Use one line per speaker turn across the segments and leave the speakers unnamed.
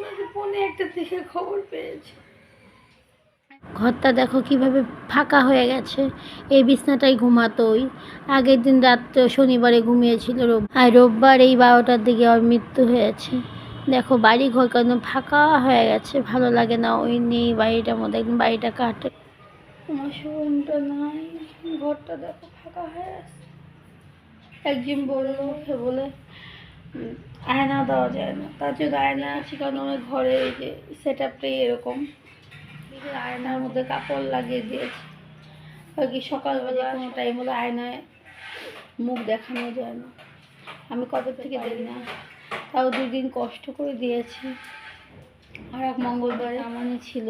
মনে হয় 1:45 থেকে খবর পেয়েছে।
ঘরটা দেখো কিভাবে ফাঁকা হয়ে গেছে। এই বিছনাটাই ঘুমাতো ওই আগের দিন রাত্রে শনিবারে ঘুমিয়েছিল, আর রোববার এই 12টার দিকে ওর মৃত্যু হয়েছে। দেখো বাড়ি ঘর কেন ফাঁকা হয়ে গেছে, ভালো লাগে না ওই নেই বাড়িটার মধ্যে, একদম বাড়িটা কাটে।
আমার শোরুমটা নাই, ঘরটা দেখো ফাঁকা হয়ে আছে। একজন বললো সে বলে আয়না দেওয়া যায় না, তার জন্য আয়না আছে, কারণ আমার ঘরে এই যে সেট আপটাই এরকম, আয়নার মধ্যে কাপড় লাগিয়ে দিয়েছে। আর কি সকালবেলা কোনো টাইম হলো আয়নায় মুখ দেখানো যায় না, আমি কবে থেকে দিই না, তাও 2 দিন কষ্ট করে দিয়েছি। আর এক মঙ্গলবারে আমানি ছিল,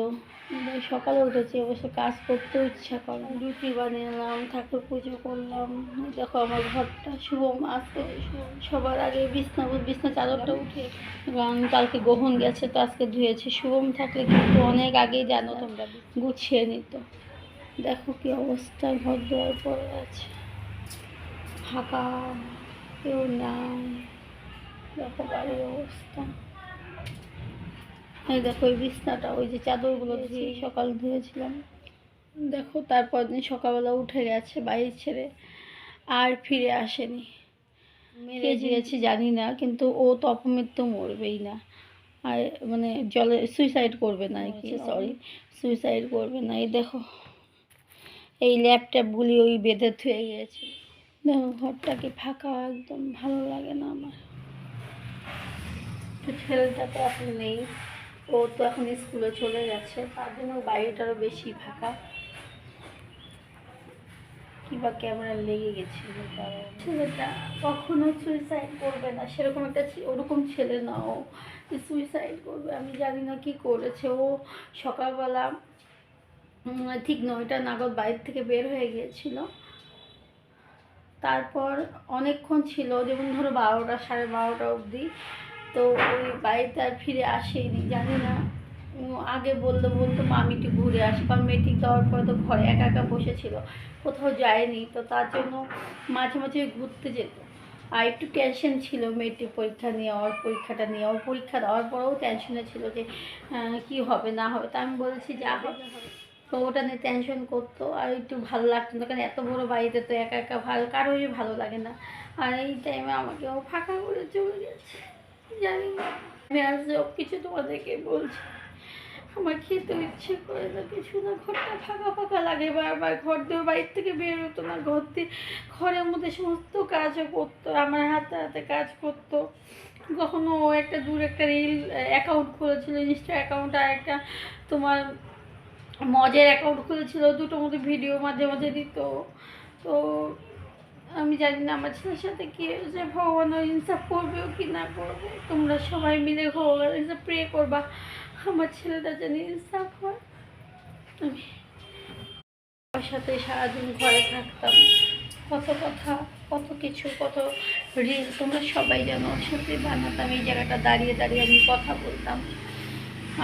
সকালে উঠেছি, অবশ্য কাজ করতেও ইচ্ছা করে, রুটি বানিয়েলাম, ঠাকুর পুজো করলাম। দেখো আমার ঘরটা শুভম আজকে সবার আগে বিছনা চাদরটা উঠে, কারণ কালকে গ্রহণ গেছে তো আজকে ধুয়েছে। শুভম থাকলে কিন্তু অনেক আগেই জানো তোমরা গুছিয়ে নিত। দেখো কি অবস্থা, ঘর দুয়ার পড়ে আছে, ফাঁকা, কেউ নাই। দেখো বাড়ির অবস্থা। এই দেখো এই বিছনাটা, ওই যে চাদরগুলো ধুয়ে সকাল ধুয়েছিলাম। দেখো তারপর দিন সকালবেলা উঠে গেছে বাড়ি ছেড়ে, আর ফিরে আসেনি। কে দিয়েছে জানি না, কিন্তু ও তো অপমৃত্যু মরবেই না, আর মানে জলে সুইসাইড করবে না আর কি, সরি সুইসাইড করবে না। এই দেখো এই ল্যাপটপগুলি ওই বেঁধে থুয়ে গিয়েছে। দেখো ঘরটাকে ফাঁকা, একদম ভালো লাগে না আমার। তো ছেলেটা তো এখন নেই, ও তো এখন স্কুলে চলে গেছে, তার জন্য বাড়িটারও বেশি ফাঁকা। কিবা ক্যামেরা লেগে গেছিল, ছেলেটা কখনো সুইসাইড করবে না, সেরকম একটা ওরকম ছেলে না ও সুইসাইড করবে। আমি জানি না কি করেছে ও। সকালবেলা ঠিক 9টা নাগাদ বাড়ির থেকে বের হয়ে গিয়েছিল, তারপর অনেকক্ষণ ছিল, যেমন ধরো 12টা 12:30 অবধি, তো ওই বাড়িতে আর ফিরে আসেনি। জানি না, আগে বলতো মা আমি একটু ঘুরে আসি, কারণ মেট্রিক দেওয়ার পরে তো ঘরে একা একা বসেছিল, কোথাও যায়নি, তো তার জন্য মাঝে মাঝে ঘুরতে যেত। আর একটু টেনশন ছিল মেট্রিক পরীক্ষা নিয়ে, ওর পরীক্ষাটা নিয়ে, ওর পরীক্ষা দেওয়ার পরেও টেনশনে ছিল যে কি হবে না হবে। তা আমি বলেছি যা হবে, তো ওটা নিয়ে টেনশন করতো, আর একটু ভালো লাগতো না, কারণ এত বড় বাড়িতে তো একা একা কারোরই ভালো লাগে না। আর এই টাইমে আমাকে ও ফাঁকা করে চলে গেছে। জানি না, আমি আর সব কিছু তোমাদেরকে বলছি, আমার খেতে ইচ্ছে করে না কিছু না, ঘরটা ফাঁকা ফাঁকা লাগে বারবার। ঘর দিয়ে বাড়ির থেকে বের হতো না, ঘরের মধ্যে সমস্ত কাজও করতো, আমার হাতে হাতে কাজ করতো। কখনো ও একটা একটা রিল অ্যাকাউন্ট খুলেছিল, ইনস্টা অ্যাকাউন্ট, আর একটা তোমার মজের অ্যাকাউন্ট খুলেছিল, দুটোর মধ্যে ভিডিও মাঝে মাঝে দিত। তো আমি জানি না আমার ছেলের সাথে কি হয়েছে, ভগবান ইনসাফ করবেও কি না করবে। তোমরা সবাই মিলে ভগবান ইনসাফ প্রে করবা, আমার ছেলেটা যেন ইনসাফ হয়। আমি ওর সাথে সারাদিন ঘরে থাকতাম, কত কথা, কত কিছু, কত রিল তোমরা সবাই জানো, ওর সাথে বানাতাম। এই জায়গাটা দাঁড়িয়ে দাঁড়িয়ে আমি কথা বলতাম,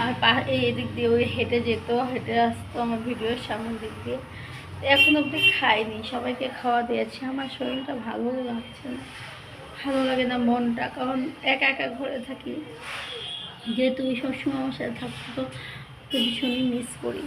আর এই এদিক দিয়ে ওই হেঁটে যেত, হেঁটে আসতো আমার ভিডিওর সামনের দিক দিয়ে। এখন অবধি খাইনি, সবাইকে খাওয়া দিয়েছি। আমার শরীরটা ভালো লাগছে না, ভালো লাগে না মনটা, কারণ একা একা ঘরে থাকি, যেহেতু সবসময় আমার সাথে থাকতো, তো ভীষণই মিস করি।